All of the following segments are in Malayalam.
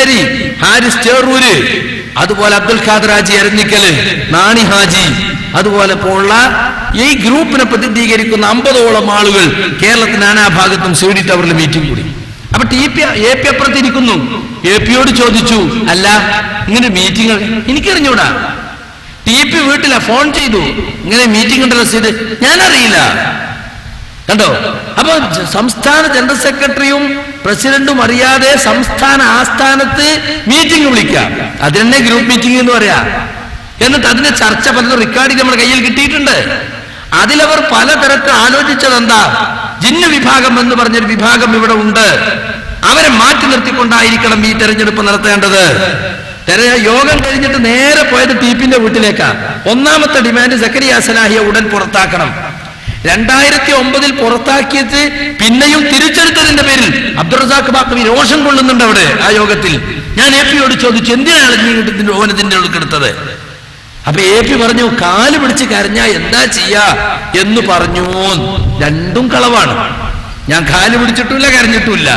മഞ്ചേരി, ഹാരിസ് ചേറൂര്, അതുപോലെ അബ്ദുൽ ഖാദർ ഹാജി എരഞ്ഞിക്കല്, നാണി ഹാജി, അതുപോലെ പോലുള്ള ഈ ഗ്രൂപ്പിനെ പ്രതിനിധീകരിക്കുന്ന 50ഓളം ആളുകൾ കേരളത്തിന് നാനാഭാഗത്തും സിഡി ടവറിൽ മീറ്റിംഗ് കൂടി. അപ്പൊ എ പി അപ്പുറത്തിരിക്കുന്നു. എ പിയോട് ചോദിച്ചു, അല്ല ഇങ്ങനെ മീറ്റിംഗ് എനിക്കറിഞ്ഞൂടാ. TP വീട്ടില ഫോൺ ചെയ്തു, ഇങ്ങനെ മീറ്റിംഗ് ഉണ്ടല്ലോ സീത്, ഞാനറിയില്ല. കണ്ടോ? അപ്പൊ സംസ്ഥാന ജനറൽ സെക്രട്ടറിയും പ്രസിഡന്റും അറിയാതെ സംസ്ഥാന ആസ്ഥാനത്ത് മീറ്റിംഗ് വിളിക്കാം, അതിനെ ഗ്രൂപ്പ് മീറ്റിംഗ് എന്ന് പറയാ. എന്നിട്ട് അതിന്റെ ചർച്ച പലതും റെക്കോർഡിംഗ് നമ്മുടെ കയ്യിൽ കിട്ടിയിട്ടുണ്ട്. അതിലവർ പലതരത്തിൽ ആലോചിച്ചത് എന്താ, ജിന്ന് വിഭാഗം എന്ന് പറഞ്ഞൊരു വിഭാഗം ഇവിടെ ഉണ്ട്, അവരെ മാറ്റി നിർത്തിക്കൊണ്ടായിരിക്കണം ഈ തെരഞ്ഞെടുപ്പ് നടത്തേണ്ടത്. യോഗം കഴിഞ്ഞിട്ട് നേരെ പോയത് TPന്റെ വീട്ടിലേക്കാ. ഒന്നാമത്തെ ഡിമാൻഡ് സക്കരിയ സലാഹിയെ ഉടൻ പുറത്താക്കണം. 2009 പുറത്താക്കിയത് പിന്നെയും തിരിച്ചെടുത്തതിന്റെ പേരിൽ അബ്ദുൾ റസാഖ് ബാക്കവി രോഷം കൊള്ളുന്നുണ്ട് അവിടെ ആ യോഗത്തിൽ. ഞാൻ AP യോട് ചോദിച്ചു, എന്തിനാണ് നീ ഓനത്തിന്റെ ഉൾക്കെടുത്തത്? അപ്പൊ AP പറഞ്ഞു, കാല് പിടിച്ച് കരഞ്ഞാ എന്താ ചെയ്യാ എന്ന് പറഞ്ഞു. രണ്ടും കളവാണ്. ഞാൻ കാല് പിടിച്ചിട്ടില്ല, കരഞ്ഞിട്ടില്ല.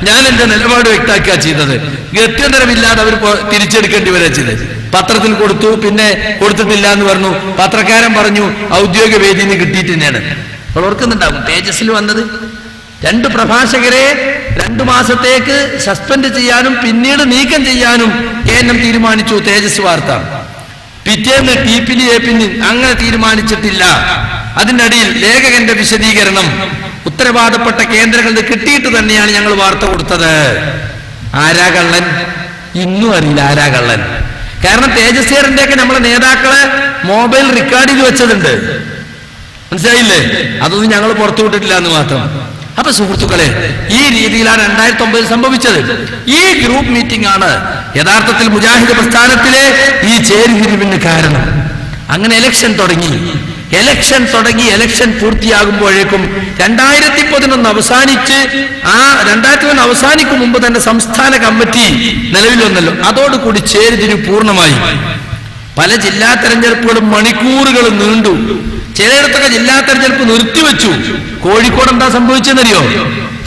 ഞാൻ എന്റെ നിലപാട് വ്യക്തമാക്കുക ചെയ്തത്. ഗത്യന്തരമില്ലാതെ അവർ തിരിച്ചെടുക്കേണ്ടി വരെ ചെയ്തത്. പത്രത്തിൽ കൊടുത്തു, പിന്നെ കൊടുത്തിട്ടില്ല എന്ന് പറഞ്ഞു. പത്രക്കാരൻ പറഞ്ഞു ഔദ്യോഗിക വേദിയിൽ നിന്ന് കിട്ടിയിട്ട് തന്നെയാണ്. അപ്പോൾ ഓർക്കുന്നുണ്ടാവും തേജസ്സിൽ വന്നത് 2 പ്രഭാഷകരെ 2 മാസത്തേക്ക് സസ്പെൻഡ് ചെയ്യാനും പിന്നീട് നീക്കം ചെയ്യാനും കേന്ദ്രം തീരുമാനിച്ചു. തേജസ് വാർത്ത പിറ്റേന്ന് TPന് APന് അങ്ങനെ തീരുമാനിച്ചിട്ടില്ല. അതിന്റെ അടിയിൽ ലേഖകന്റെ വിശദീകരണം, ഉത്തരവാദപ്പെട്ട കേന്ദ്രങ്ങളിൽ കിട്ടിയിട്ട് തന്നെയാണ് ഞങ്ങൾ വാർത്ത കൊടുത്തത്. ആരാ കള്ളൻ? ഇന്നും അറിയില്ല ആരാ കള്ളൻ. കാരണം തേജസ്വരന്റെ ഒക്കെ നമ്മളെ നേതാക്കളെ മൊബൈൽ റെക്കോർഡ് ചെയ്ത് വെച്ചതുണ്ട്, മനസ്സിലായില്ലേ? അതൊന്നും ഞങ്ങൾ പുറത്തു വിട്ടിട്ടില്ല എന്ന് മാത്രം. അപ്പൊ സുഹൃത്തുക്കളെ, ഈ രീതിയിലാണ് 2009 സംഭവിച്ചത്. ഈ ഗ്രൂപ്പ് മീറ്റിംഗ് ആണ് യഥാർത്ഥത്തിൽ മുജാഹിദ് പ്രസ്ഥാനത്തിലെ ഈ ചേരിതിരിവിന് കാരണം. അങ്ങനെ ഇലക്ഷൻ തുടങ്ങി. ഇലക്ഷൻ പൂർത്തിയാകുമ്പോഴേക്കും 2011 അവസാനിച്ച്, ആ 2011 അവസാനിക്കും മുമ്പ് തന്നെ സംസ്ഥാന കമ്മിറ്റി നിലവിൽ വന്നല്ലോ. അതോടുകൂടി ചേരിതിരിവ് പൂർണ്ണമായി. പല ജില്ലാ തെരഞ്ഞെടുപ്പുകളും മണിക്കൂറുകൾ നീണ്ടു. ചിലയിടത്തൊക്കെ ജില്ലാ തെരഞ്ഞെടുപ്പ് നിർത്തിവെച്ചു. കോഴിക്കോട് എന്താ സംഭവിച്ചെന്നറിയോ?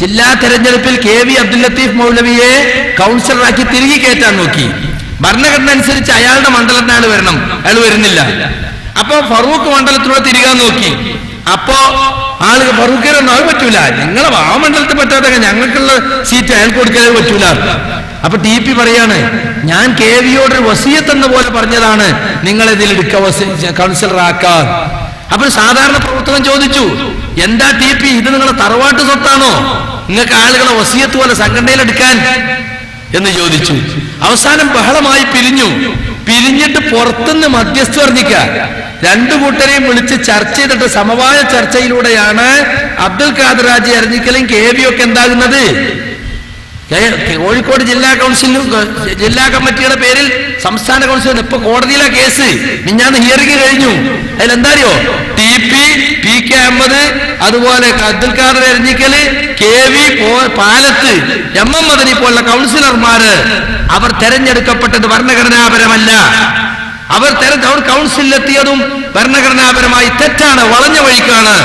ജില്ലാ തെരഞ്ഞെടുപ്പിൽ KV അബ്ദുൽ ലത്തീഫ് മൗലവിയെ കൗൺസിലറാക്കി തിരികെ കയറ്റാൻ നോക്കി. ഭരണഘടന അനുസരിച്ച് അയാളുടെ മണ്ഡലത്തിന് അയാൾ വരണം, അയാൾ വരുന്നില്ല. അപ്പൊ ഫറൂഖ് മണ്ഡലത്തിലൂടെ തിരികാൻ നോക്കി. അപ്പോ ആളുകൾ ഫറൂഖിനൊന്നും അത് പറ്റൂല, നിങ്ങളെ ആ മണ്ഡലത്തിൽ പറ്റാത്ത ഞങ്ങൾക്കുള്ള സീറ്റ് അയാൾക്ക് കൊടുക്കാൻ പറ്റൂല. അപ്പൊ TP പറയാണ്, ഞാൻ KVയോട് വസിയത്ത് എന്ന പോലെ പറഞ്ഞതാണ് നിങ്ങൾ ഇതിലെടുക്ക കൗൺസിലറാക്കാൻ. അപ്പൊ സാധാരണ പ്രവർത്തകൻ ചോദിച്ചു, എന്താ TP ഇത് നിങ്ങളെ തറവാട്ട് സ്വത്താണോ, നിങ്ങൾക്ക് ആളുകളെ വസിയത്ത് പോലെ സംഘടനയിലെടുക്കാൻ എന്ന് ചോദിച്ചു. അവസാനം ബഹളമായി പിരിഞ്ഞിട്ട് പുറത്തുനിന്ന് മധ്യസ്ഥ പറഞ്ഞിക്ക. 2 കൂട്ടരെയും വിളിച്ച് ചർച്ച ചെയ്തിട്ട് സമവായ ചർച്ചയിലൂടെയാണ് അബ്ദുൽ ഖാദർ ഹാജി എരഞ്ഞിക്കലും KV ഒക്കെ എന്താകുന്നത്. കോഴിക്കോട് ജില്ലാ കമ്മിറ്റിയുടെ പേരിൽ സംസ്ഥാന കൗൺസിൽ ഇപ്പൊ കോടതിയിലെ കേസ്. മിഞ്ഞാന്ന് ഹിയറിംഗ് കഴിഞ്ഞു. അതിലെന്താറിയോ, TP, PK അഹമ്മദ്, അതുപോലെ അബ്ദുൽ ഖാദർ എരഞ്ഞിക്കല്, KV, പാലത്ത്, MM മദനി പോലുള്ള കൗൺസിലർമാര് അവർ തെരഞ്ഞെടുക്കപ്പെട്ടത് ഭരണഘടനാപരമല്ല. അവർ കൗൺസിലെത്തിയതും ഭരണഘടനാപരമായി തെറ്റാണ്, വളഞ്ഞ വഴിക്കാണ്.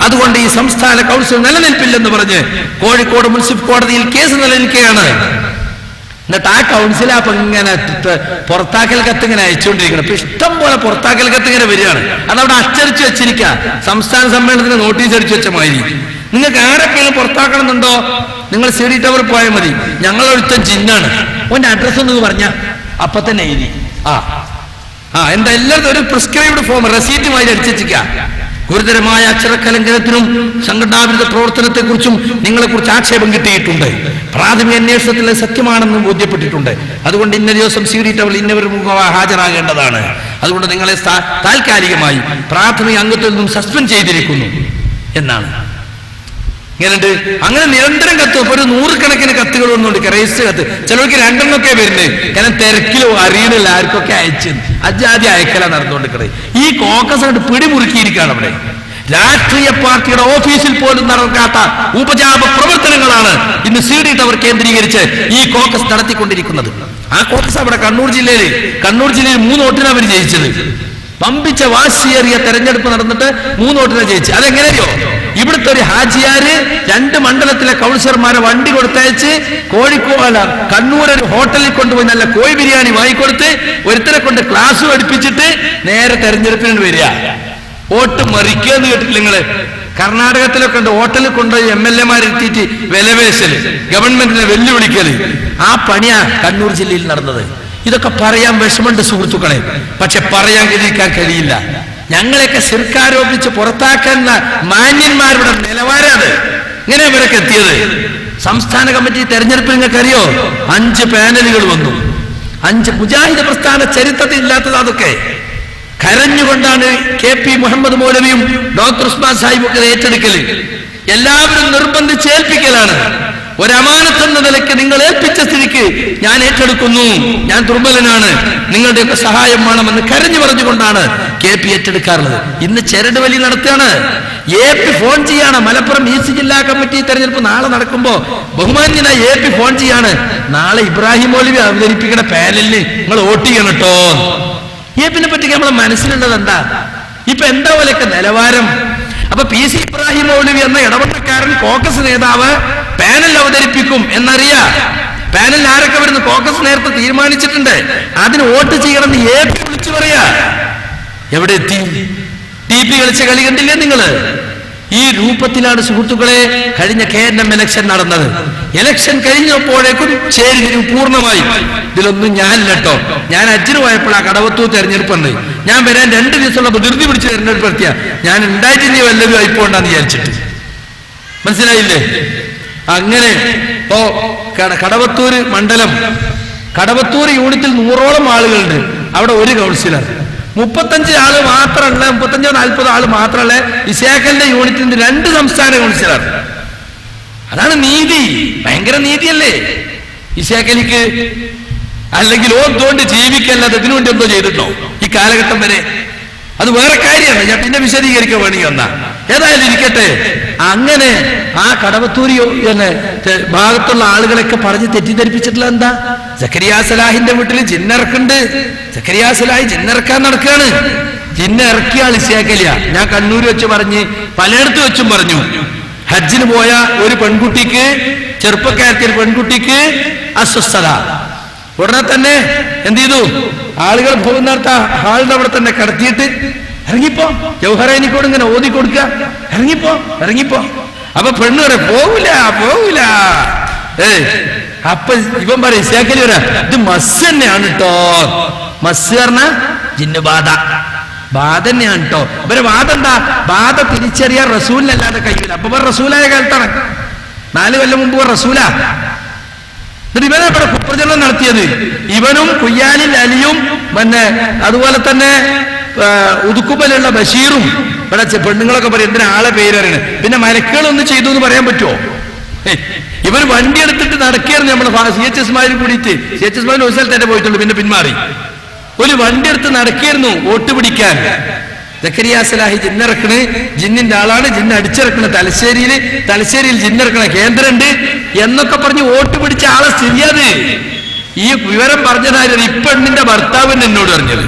അതുകൊണ്ട് ഈ സംസ്ഥാന കൗൺസിൽ നിലനിൽപ്പില്ലെന്ന് പറഞ്ഞ് കോഴിക്കോട് മുനിസിപ്പൽ കോടതിയിൽ കേസ് നിലനിൽക്കുകയാണ്. എന്നിട്ട് ആ കൗൺസിൽ അപ്പൊ ഇങ്ങനെ പുറത്താക്കൽ കത്ത് ഇങ്ങനെ അയച്ചുകൊണ്ടിരിക്കണം. ഇപ്പൊ ഇഷ്ടം പോലെ പുറത്താക്കൽ കത്ത് ഇങ്ങനെ വരികയാണ്. അതവിടെ അച്ചടിച്ചു വെച്ചിരിക്കുക. സംസ്ഥാന സമ്മേളനത്തിന് നോട്ടീസ് അടിച്ചു വെച്ച മാതിരി. നിങ്ങൾക്ക് ആരൊക്കെയും പുറത്താക്കണമെന്നുണ്ടോ, നിങ്ങൾ CD ടവർ പോയാൽ മതി, ഞങ്ങളൊരുത്തൻ ജിന്നാണ്, ഓന്റെ അഡ്രസ് ഒന്ന് പറഞ്ഞ അപ്പൊ തന്നെ എഴുതി. എന്താ എല്ലാവരും ഒരു പ്രിസ്ക്രൈബ്ഡ് ഫോം റെസീറ്റുമായി അടിച്ചിരിക്കുക. ഗുരുതരമായ അക്ഷരക്കലങ്കനത്തിനും സംഘടനാവിരുദ്ധ പ്രവർത്തനത്തെക്കുറിച്ചും നിങ്ങളെക്കുറിച്ച് ആക്ഷേപം കിട്ടിയിട്ടുണ്ട്. പ്രാഥമിക അന്വേഷണത്തിൽ സത്യമാണെന്നും ബോധ്യപ്പെട്ടിട്ടുണ്ട്. അതുകൊണ്ട് ഇന്ന ദിവസം CD ടവറിൽ ഇന്നവർ ഹാജരാകേണ്ടതാണ്. അതുകൊണ്ട് നിങ്ങളെ താൽക്കാലികമായി പ്രാഥമിക അംഗത്വത്തിൽ നിന്നും സസ്പെൻഡ് ചെയ്തിരിക്കുന്നു എന്നാണ്. ഇങ്ങനെയുണ്ട്. അങ്ങനെ നിരന്തരം കത്ത്, ഒരു 100 കണക്കിന് കത്തുകൾ ഒന്നുണ്ട്, രജിസ്റ്റർ കത്ത്. ചിലർക്ക് 2 എണ്ണമൊക്കെ വരുന്നത്. കാരണം തിരക്കിലോ അറിയണില്ല ആർക്കൊക്കെ അയച്ചു അജാതി അയക്കല നടന്നുകൊണ്ടിരിക്കണേ. ഈ കോക്കസ് കൊണ്ട് പിടിമുറുക്കിയിരിക്കുകയാണ് അവിടെ. രാഷ്ട്രീയ പാർട്ടിയുടെ ഓഫീസിൽ പോലും നടക്കാത്ത ഉപജാപ പ്രവർത്തനങ്ങളാണ് ഇന്ന് CD ടവർ കേന്ദ്രീകരിച്ച് ഈ കോക്കസ് നടത്തിക്കൊണ്ടിരിക്കുന്നത്. ആ കോക്കസ് അവിടെ കണ്ണൂർ ജില്ലയിൽ 3 വോട്ടിനാണ് അവർ ജയിച്ചത്. പമ്പിച്ച വാശിയേറിയ തെരഞ്ഞെടുപ്പ് നടന്നിട്ട് 3 വോട്ടിനെ ജയിച്ചു. അതെങ്ങനെയോ ഇവിടുത്തെ ഒരു ഹാജിയാര് 2 മണ്ഡലത്തിലെ കൗൺസിലർമാരെ വണ്ടി കൊടുത്തയച്ച് കോഴിക്കോട് കണ്ണൂർ ഒരു ഹോട്ടലിൽ കൊണ്ടുപോയി നല്ല കോഴി ബിരിയാണി വാങ്ങിക്കൊടുത്ത് ഒരുത്തരെ കൊണ്ട് ക്ലാസ് പഠിപ്പിച്ചിട്ട് നേരെ തെരഞ്ഞെടുപ്പിന് വരിക. വോട്ട് മറിക്കുക എന്ന് കേട്ടിട്ടില്ല നിങ്ങള്? കർണാടകത്തിലൊക്കെ ഉണ്ട് ഹോട്ടലിൽ കൊണ്ടുപോയി MLA-മാരെത്തിയിട്ട് വിലപേശല്, ഗവൺമെന്റിനെ വെല്ലുവിളിക്കല്. ആ പണിയാ കണ്ണൂർ ജില്ലയിൽ നടന്നത്. ഇതൊക്കെ പറയാൻ വിഷമുണ്ട് സുഹൃത്തുക്കളെ, പക്ഷെ പറയാൻ കഴിയില്ല. ഞങ്ങളെയൊക്കെ ശിർക്കാരോപിച്ച് പുറത്താക്കുന്ന മാന്യന്മാരുടെ നിലവാരം അത്. ഇങ്ങനെ ഇവരൊക്കെ എത്തിയത്. സംസ്ഥാന കമ്മിറ്റി തെരഞ്ഞെടുപ്പിൽ നിങ്ങൾക്ക് അറിയോ 5 പാനലുകൾ വന്നു. 5 മുജാഹിദ് പ്രസ്ഥാന ചരിത്രത്തിൽ ഇല്ലാത്തത്. അതൊക്കെ കരഞ്ഞുകൊണ്ടാണ് KP മുഹമ്മദ് മൗലവിയും ഡോക്ടർ ഉസ്മാൻ സാഹിബും ഒക്കെ ഏറ്റെടുക്കല്. എല്ലാവരും നിർബന്ധിച്ച് ഏൽപ്പിക്കലാണ്. ഒരമാനത്ത് എന്ന നിലയ്ക്ക് നിങ്ങൾ ഏൽപ്പിച്ച സ്ഥിതിക്ക് ഞാൻ ഏറ്റെടുക്കുന്നു, ഞാൻ ദുർബലനാണ്, നിങ്ങളുടെയൊക്കെ സഹായം വേണമെന്ന് കരഞ്ഞു പറഞ്ഞുകൊണ്ടാണ് KP ഏറ്റെടുക്കാറുള്ളത്. ഇന്ന് ചരട് വലി നടത്തുകയാണ്. AP ഫോൺ ചെയ്യാണ്. മലപ്പുറം ഈസ്റ്റ് ജില്ലാ കമ്മിറ്റി തെരഞ്ഞെടുപ്പ് നാളെ നടക്കുമ്പോ ബഹുമാന്യനായ AP ഫോൺ ചെയ്യാണ്, നാളെ ഇബ്രാഹിം മൗലവി അവതരിപ്പിക്കുന്ന പാനലിന് നിങ്ങൾ വോട്ട് ചെയ്യണം കേട്ടോ. AP-നെ പറ്റി നമ്മളെ മനസ്സിലുള്ളത് എന്താ? ഇപ്പൊ എന്താ പോലെയൊക്കെ നിലവാരം. അപ്പൊ PC ഇബ്രാഹിം മൗലവി എന്ന ഇടപെടൽക്കാരൻ കോൺഗ്രസ് നേതാവ് പാനൽ അവതരിപ്പിക്കും എന്നറിയാം. പാനലിൽ ആരൊക്കെ വരുന്നു കോൺഗ്രസ് നേരത്തെ തീരുമാനിച്ചിട്ടുണ്ട്. അതിന് വോട്ട് ചെയ്യണമെന്ന് AP വിളിച്ചു പറയാ. എവിടെ എത്തി? TP കളിച്ച കളി കണ്ടില്ലേ നിങ്ങള്? ഈ രൂപത്തിലാണ് സുഹൃത്തുക്കളെ കഴിഞ്ഞ KNM ഇലക്ഷൻ നടന്നത്. ഇലക്ഷൻ കഴിഞ്ഞപ്പോഴേക്കും ചേരി പൂർണ്ണമായി. ഇതിലൊന്നും ഞാനില്ല കേട്ടോ. ഞാൻ ഹജ്ജിന് പോയപ്പോൾ ആ കടവത്തൂർ തെരഞ്ഞെടുപ്പുണ്ട്. ഞാൻ വരാൻ 2 ദിവസമുള്ള ധൃതി പിടിച്ച് തെരഞ്ഞെടുപ്പ് നടത്തിയ ഞാൻ ഉണ്ടായിട്ടില്ല വല്ലതും ആയിപ്പോണ്ടാന്ന് വിചാരിച്ചിട്ട്. മനസ്സിലായില്ലേ? അങ്ങനെ ഇപ്പോ കടവത്തൂര് മണ്ഡലം, കടവത്തൂർ യൂണിറ്റിൽ 100ഓളം ആളുകളുണ്ട്. അവിടെ ഒരു കൗൺസിലർ, 35 ആള് മാത്രമല്ല, 35-40 ആള് മാത്രമല്ല. ഇശാഖലിന്റെ യൂണിറ്റിന്റെ 2 സംസ്ഥാന കൗൺസിലർ. അതാണ് നീതി. ഭയങ്കര നീതിയല്ലേ ഇശാഖലിക്ക്? അല്ലെങ്കിൽ ഓർത്തുകൊണ്ട് ജീവിക്കല്ലാതെ ഇതിനു വേണ്ടി എന്തോ ചെയ്തിട്ടോ ഈ കാലഘട്ടം വരെ? അത് വേറെ കാര്യമാണ്, ഞാൻ പിന്നെ വിശദീകരിക്കാൻ വേണമെങ്കിൽ വന്നാ. ഏതായാലും ഇരിക്കട്ടെ. അങ്ങനെ ആ കടവത്തൂരി ഭാഗത്തുള്ള ആളുകളൊക്കെ പറഞ്ഞ് തെറ്റിദ്ധരിപ്പിച്ചിട്ടുള്ള എന്താ? സക്കരിയ സലാഹിന്റെ വീട്ടിൽ ജിന്നിറക്കുണ്ട്. സക്കരിയ സലാഹി ജിന്നിറക്കാൻ നടക്കുകയാണ്. ജിന്നിറക്കിയ ആൾ ഇശാഖലിയ. ഞാൻ കണ്ണൂർ വെച്ച് പറഞ്ഞ്, പലയിടത്ത് വെച്ചും പറഞ്ഞു. ഹജ്ജിന് പോയ ഒരു പെൺകുട്ടിക്ക്, ചെറുപ്പക്കാരത്തിൽ പെൺകുട്ടിക്ക് അസ്വസ്ഥത. ഉടനെ തന്നെ എന്ത് ചെയ്തു? ആളുകൾ പോകുന്നിടത്ത ഹാളിന്റെ അവിടെ തന്നെ കടത്തിയിട്ട് ഇറങ്ങിപ്പോ, ജൗഹറൈനിക്കോട് ഇങ്ങനെ ഓതി കൊടുക്കുക, ഇറങ്ങിപ്പോ. അപ്പൊ പെണ്ണ് പറയാ പോകൂല. അപ്പൊ ഇവൻ പറയാ, ഇശാഖലി പറയാ, ഇത് മസ് തന്നെയാണ് കേട്ടോ. മസ് പറഞ്ഞ ജിന്ന് ബാധ തന്നെയാണ് കേട്ടോ. ഇവരെ വാദം എന്താ? ബാധ തിരിച്ചറിയാൻ റസൂലിനല്ലാതെ കഴിയില്ല. അപ്പൊ റസൂലായ കാലത്താണ്, 4 കൊല്ലം മുമ്പ് റസൂലാ. എന്നിട്ട് ഇവനെ ഇവിടെ കുപ്രചരണം നടത്തിയത്. ഇവനും കുയ്യാലിൽ അലിയും പിന്നെ അതുപോലെ തന്നെ ഉദുക്കുബലുള്ള ബഷീറും ഇവിടെ പെണ്ണുങ്ങളൊക്കെ പറയും എന്തിനാ ആളെ പേര് അറിയണത്. പിന്നെ മലക്കുകളൊന്നും ചെയ്തു എന്ന് പറയാൻ പറ്റുമോ? ഇവർ വണ്ടി എടുത്തിട്ട് നടക്കുകയായിരുന്നു. നമ്മള് CH മാരും കൂടിയിട്ട്, CH മാരും ഒരു സ്ഥലത്തന്നെ പോയിട്ടുള്ളൂ, പിന്നെ പിന്മാറി. ഒരു വണ്ടി എടുത്ത് നടക്കുകയായിരുന്നു വോട്ട് പിടിക്കാൻ. സക്കരിയ സലാഹി ജിന്നിറക്കണ്, ജിന്നിന്റെ ആളാണ്, ജിന്ന് അടിച്ചിറക്കണ തലശ്ശേരിയിൽ ജിന്നിറക്കണ കേന്ദ്രമുണ്ട് എന്നൊക്കെ പറഞ്ഞ് വോട്ട് പിടിച്ച ആളെ സ്ഥിതിയത്. ഈ വിവരം പറഞ്ഞതായിരുന്നു ഇപ്പെണ്ണിന്റെ ഭർത്താവിന് എന്നോട് പറഞ്ഞത്.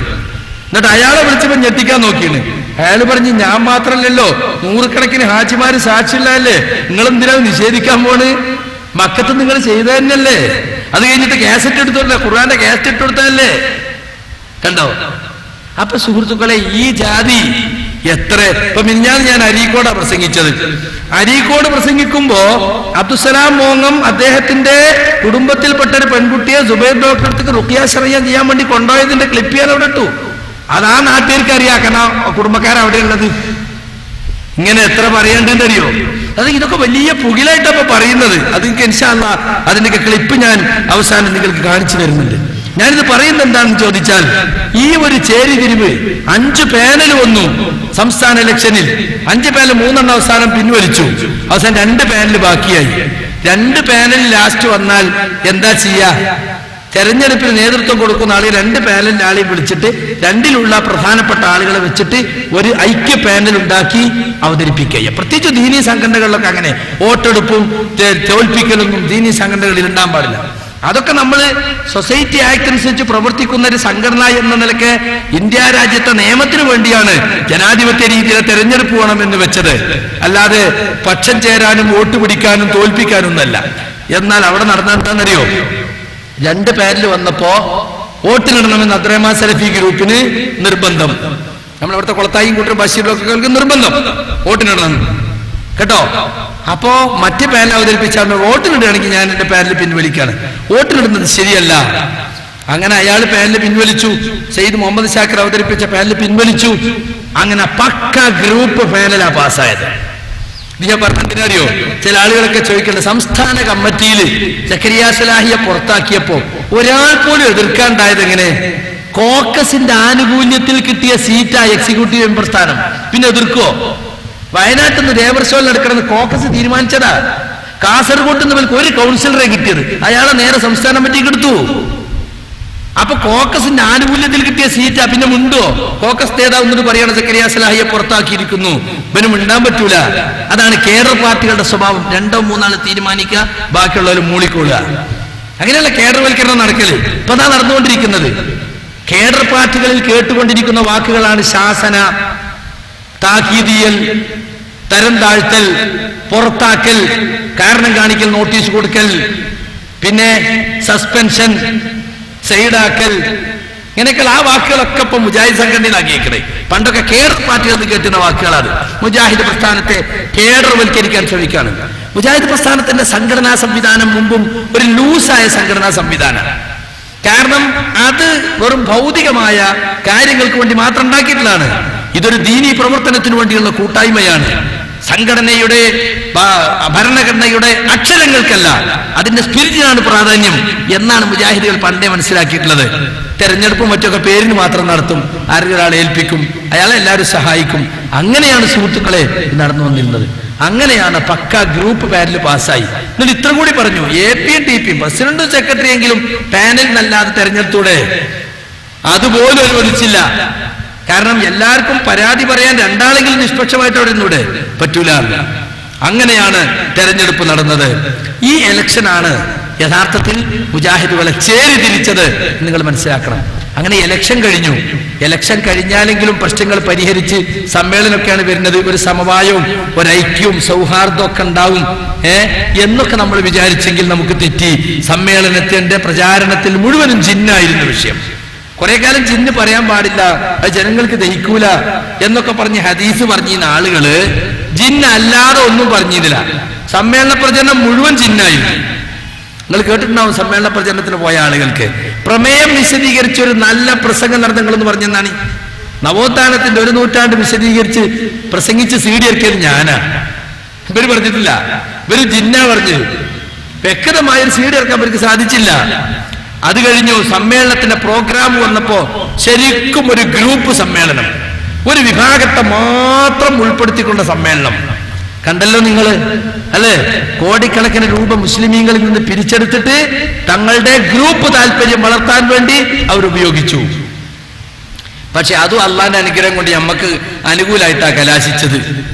എന്നിട്ട് അയാളെ വിളിച്ചപ്പോ ഞെട്ടിക്കാൻ നോക്കിയാണ്. അയാൾ പറഞ്ഞ്, ഞാൻ മാത്രല്ലല്ലോ, 100 കണക്കിന് ഹാജിമാര് സാക്ഷിയില്ലല്ലേ, നിങ്ങളെന്തിനാ നിഷേധിക്കാൻ പോണ്? മക്കത്ത് നിങ്ങൾ ചെയ്ത തന്നെയല്ലേ. അത് കഴിഞ്ഞിട്ട് കാസറ്റ് എടുത്തോല്ലേ, ഖുർആന്റെ കാസറ്റ് ഇട്ട് കൊടുത്തല്ലേ. കണ്ടോ? അപ്പൊ സുഹൃത്തുക്കളെ, ഈ ജാതി എത്ര. ഇപ്പൊ മിനിഞ്ഞാന്ന് ഞാൻ അരീക്കോടാ പ്രസംഗിച്ചത്. അരീക്കോട് പ്രസംഗിക്കുമ്പോ അബ്ദുസലാം മോങ്ങം അദ്ദേഹത്തിന്റെ കുടുംബത്തിൽപ്പെട്ട ഒരു പെൺകുട്ടിയെ സുബൈർ ഡോക്ടർ അടുത്തേക്ക് റുഖിയ ശർഇയ്യ ചെയ്യാൻ വേണ്ടി കൊണ്ടുപോയതിന്റെ ക്ലിപ്പ് ഞാൻ അവിടെ ഇട്ടു. അതാ നാട്ടുകാർക്ക് അറിയാം, കാരണം കുടുംബക്കാരവിടെ ഉള്ളത്. ഇങ്ങനെ എത്ര പറയേണ്ടതെന്നറിയോ? അത് ഇതൊക്കെ വലിയ പുകിലായിട്ടപ്പോ പറയുന്നത്. അത് എനിക്ക് ഇൻഷാ അല്ലാഹ് അതിന്റെ ക്ലിപ്പ് ഞാൻ അവസാനം നിങ്ങൾക്ക് കാണിച്ചു തരുന്നുണ്ട്. ഞാനിത് പറയുന്നത് എന്താണെന്ന് ചോദിച്ചാൽ, ഈ ഒരു ചേരിതിരിവ് 5 പാനൽ വന്നു സംസ്ഥാന ഇലക്ഷനിൽ. 5 പാനൽ 3 അവസാനം പിൻവലിച്ചു. അവസാനം 2 പാനൽ ബാക്കിയായി. 2 പാനൽ ലാസ്റ്റ് വന്നാൽ എന്താ ചെയ്യാ? തെരഞ്ഞെടുപ്പിന് നേതൃത്വം കൊടുക്കുന്ന ആളെ 2 പാനലിന്റെ ആളെ വിളിച്ചിട്ട് 2ലുള്ള പ്രധാനപ്പെട്ട ആളുകളെ വെച്ചിട്ട് ഒരു ഐക്യ പാനൽ ഉണ്ടാക്കി അവതരിപ്പിക്കുക. പ്രത്യേകിച്ച് ദീനീ സംഘടനകളിലൊക്കെ അങ്ങനെ വോട്ടെടുപ്പും തോൽപ്പിക്കലൊന്നും ദീനീ സംഘടനകളിൽ ഉണ്ടാകാൻ പാടില്ല. അതൊക്കെ നമ്മൾ സൊസൈറ്റി ആക്ട് അനുസരിച്ച് പ്രവർത്തിക്കുന്ന ഒരു സംഘടന എന്ന നിലയ്ക്ക് ഇന്ത്യ രാജ്യത്തെ നിയമത്തിന് വേണ്ടിയാണ് ജനാധിപത്യ രീതിയിലെ തെരഞ്ഞെടുപ്പ് വേണമെന്ന് വെച്ചത്. അല്ലാതെ പക്ഷം ചേരാനും വോട്ട് പിടിക്കാനും തോൽപ്പിക്കാനും ഒന്നല്ല. എന്നാൽ അവിടെ നടന്നെന്താണെന്നറിയോ? 2 പാനൽ വന്നപ്പോ വോട്ടിനിടണമെന്ന് അബ്ദുറഹ്മാൻ സലഫി ഗ്രൂപ്പിന് നിർബന്ധം. നമ്മളവിടുത്തെ കൊളത്തായും കൂട്ടർ ബഷീറുകൾക്ക് നിർബന്ധം വോട്ടിനിടണം കേട്ടോ. അപ്പോ മറ്റ് പാനൽ അവതരിപ്പിച്ചാൽ വോട്ടിനിടുകയാണെങ്കിൽ ഞാൻ എന്റെ പാനൽ പിൻവലിക്കാണ്, വോട്ടിനിടുന്നത് ശരിയല്ല. അങ്ങനെ അയാൾ പാനൽ പിൻവലിച്ചു. സയ്യിദ് മുഹമ്മദ് ഷാക്കിർ അവതരിപ്പിച്ച പാനൽ പിൻവലിച്ചു. അങ്ങനെ പക്ക ഗ്രൂപ്പ് പാനലാ പാസ്സായത്. ഞാൻ പറഞ്ഞെന്തിനറിയോ? ചില ആളുകളൊക്കെ ചോദിക്കേണ്ട, സംസ്ഥാന കമ്മിറ്റിയിൽ സക്കരിയ സലാഹിയെ പുറത്താക്കിയപ്പോ ഒരാൾ പോലും എതിർക്കാണ്ടായത് എങ്ങനെ? കോക്കസിന്റെ ആനുകൂല്യത്തിൽ കിട്ടിയ സീറ്റാ എക്സിക്യൂട്ടീവ് മെമ്പർ സ്ഥാനം. പിന്നെ എതിർക്കോ? വയനാട്ടിൽ നിന്ന് ദേവർഷോൽ നടക്കണമെന്ന് കോക്കസ് തീരുമാനിച്ചതാ. കാസർഗോഡ് നിന്ന് ഒരു കൗൺസിലറെ കിട്ടിയത്, അയാളെ നേരെ സംസ്ഥാന കമ്മിറ്റിക്ക് എടുത്തു. അപ്പൊ കോക്കസിന്റെ ആനുകൂല്യത്തിൽ കിട്ടിയ സീറ്റാ. പിന്നെ മുണ്ടോ? കോക്കസ് നേതാവ് എന്നിട്ട് പറയണം സക്കരിയ സലാഹിയെ പുറത്താക്കിയിരിക്കുന്നു, ഇവന് മിണ്ടാൻ പറ്റൂല. അതാണ് കേഡർ പാർട്ടികളുടെ സ്വഭാവം. 2 3 ആൾ തീരുമാനിക്കുക, ബാക്കിയുള്ളവർ മൂളിക്കൊള്ളുക. അങ്ങനെയല്ല കേഡർവൽക്കരണം നടക്കല്. ഇപ്പൊ അതാ നടന്നുകൊണ്ടിരിക്കുന്നത്. കേഡർ പാർട്ടികളിൽ കേട്ടുകൊണ്ടിരിക്കുന്ന വാക്കുകളാണ് ശാസന, താക്കീതിയൽ, തരം താഴ്ത്തൽ, പുറത്താക്കൽ, കാരണം കാണിക്കൽ, നോട്ടീസ് കൊടുക്കൽ, പിന്നെ സസ്പെൻഷൻ, സൈഡാക്കൽ, ഇങ്ങനെയൊക്കെ ആ വാക്കുകളൊക്കെ ഇപ്പൊ മുജാഹിദ് സംഘടനയിലാക്കിയേക്കണേ. പണ്ടൊക്കെ കേഡർ പാർട്ടികൾ കേട്ടുന്ന വാക്കുകളാണ്. മുജാഹിദ് പ്രസ്ഥാനത്തെ കേഡർവൽക്കരിക്കാൻ ശ്രമിക്കുകയാണ്. മുജാഹിദ് പ്രസ്ഥാനത്തിന്റെ സംഘടനാ സംവിധാനം മുമ്പും ഒരു ലൂസായ സംഘടനാ സംവിധാനമാണ്. കാരണം അത് വെറും ഭൗതികമായ കാര്യങ്ങൾക്ക് വേണ്ടി മാത്രം ഉണ്ടാക്കിയിട്ടുള്ളതാണ്. ഇതൊരു ദീനീ പ്രവർത്തനത്തിന് വേണ്ടിയുള്ള കൂട്ടായ്മയാണ്. സംഘടനയുടെ ഭരണഘടനയുടെ അക്ഷരങ്ങൾക്കല്ല, അതിന്റെ സ്പിരിറ്റിനാണ് പ്രാധാന്യം എന്നാണ് മുജാഹിദുകൾ പണ്ടേ മനസ്സിലാക്കിയിട്ടുള്ളത്. തെരഞ്ഞെടുപ്പും മറ്റൊക്കെ പേരിന് മാത്രം നടത്തും, ആരൊരാളെ ഏൽപ്പിക്കും, അയാളെ എല്ലാവരും സഹായിക്കും. അങ്ങനെയാണ് സുഹൃത്തുക്കളെ നടന്നു വന്നിരുന്നത്. അങ്ങനെയാണ് പക്ക ഗ്രൂപ്പ് പാനൽ പാസ്സായി. എന്നിട്ട് ഇത്ര കൂടി പറഞ്ഞു, AP യും TP യും പ്രസിഡന്റും സെക്രട്ടറി എങ്കിലും പാനൽ നല്ലാതെ തെരഞ്ഞെടുത്തൂടെ? അതുപോലും അനുവദിച്ചില്ല. കാരണം എല്ലാവർക്കും പരാതി പറയാൻ 2 ആളെങ്കിലും നിഷ്പക്ഷമായിട്ട് അവിടെ നിന്നൂടെ? പറ്റൂല. അങ്ങനെയാണ് തെരഞ്ഞെടുപ്പ് നടന്നത്. ഈ ഇലക്ഷനാണ് യഥാർത്ഥത്തിൽ മുജാഹിദുകളെ ചേരിതിരിച്ചത്. നിങ്ങൾ മനസ്സിലാക്കണം. അങ്ങനെ ഇലക്ഷൻ കഴിഞ്ഞു. ഇലക്ഷൻ കഴിഞ്ഞാലെങ്കിലും പ്രശ്നങ്ങൾ പരിഹരിച്ച് സമ്മേളനമൊക്കെയാണ് വരുന്നത്. ഒരു സമവായവും ഒരു ഐക്യവും സൗഹാർദ്ദവും ഒക്കെ ഉണ്ടാവും എന്നൊക്കെ നമ്മൾ വിചാരിച്ചെങ്കിൽ നമുക്ക് തെറ്റി. സമ്മേളനത്തിന്റെ പ്രചാരണത്തിൽ മുഴുവനും ജിന്നായിരുന്നു വിഷയം. കുറെ കാലം ജിന്ന് പറയാൻ പാടില്ല, അത് ജനങ്ങൾക്ക് ദഹിക്കൂല എന്നൊക്കെ പറഞ്ഞ് ഹദീസ് പറഞ്ഞിരുന്ന ആളുകള് ജിന്നല്ലാതെ ഒന്നും പറഞ്ഞിരുന്നില്ല. സമ്മേളന പ്രചരണം മുഴുവൻ ജിന്നായിരുന്നു. നിങ്ങൾ കേട്ടിട്ടുണ്ടാവും സമ്മേളന പ്രചരണത്തിന് പോയ ആളുകൾക്ക്. പ്രമേയം വിശദീകരിച്ച് ഒരു നല്ല പ്രസംഗം നടന്നെന്ന് പറഞ്ഞെന്നാണ്. നവോത്ഥാനത്തിന്റെ 1 നൂറ്റാണ്ട് വിശദീകരിച്ച് പ്രസംഗിച്ച് CD ഇറക്കിയത് ഞാനാ. ഇവര് പറഞ്ഞിട്ടില്ല, ഇവര് ജിന്നാ പറഞ്ഞു. വ്യക്തമായൊരു CD ഇറക്കാൻ അവർക്ക് സാധിച്ചില്ല. അത് കഴിഞ്ഞു. സമ്മേളനത്തിന്റെ പ്രോഗ്രാം വന്നപ്പോ ശരിക്കും ഒരു ഗ്രൂപ്പ് സമ്മേളനം, ഒരു വിഭാഗത്തെ മാത്രം ഉൾപ്പെടുത്തിക്കൊണ്ട സമ്മേളനം. കണ്ടല്ലോ നിങ്ങൾ അല്ലേ? കോടിക്കണക്കിന് രൂപ മുസ്ലിമീങ്ങളിൽ നിന്ന് പിരിച്ചെടുത്തിട്ട് തങ്ങളുടെ ഗ്രൂപ്പ് താല്പര്യം വളർത്താൻ വേണ്ടി അവർ ഉപയോഗിച്ചു. പക്ഷെ അതും അള്ളാന്റെ അനുഗ്രഹം കൊണ്ട് നമുക്ക് അനുകൂലമായിട്ടാ കലാശിച്ചത്.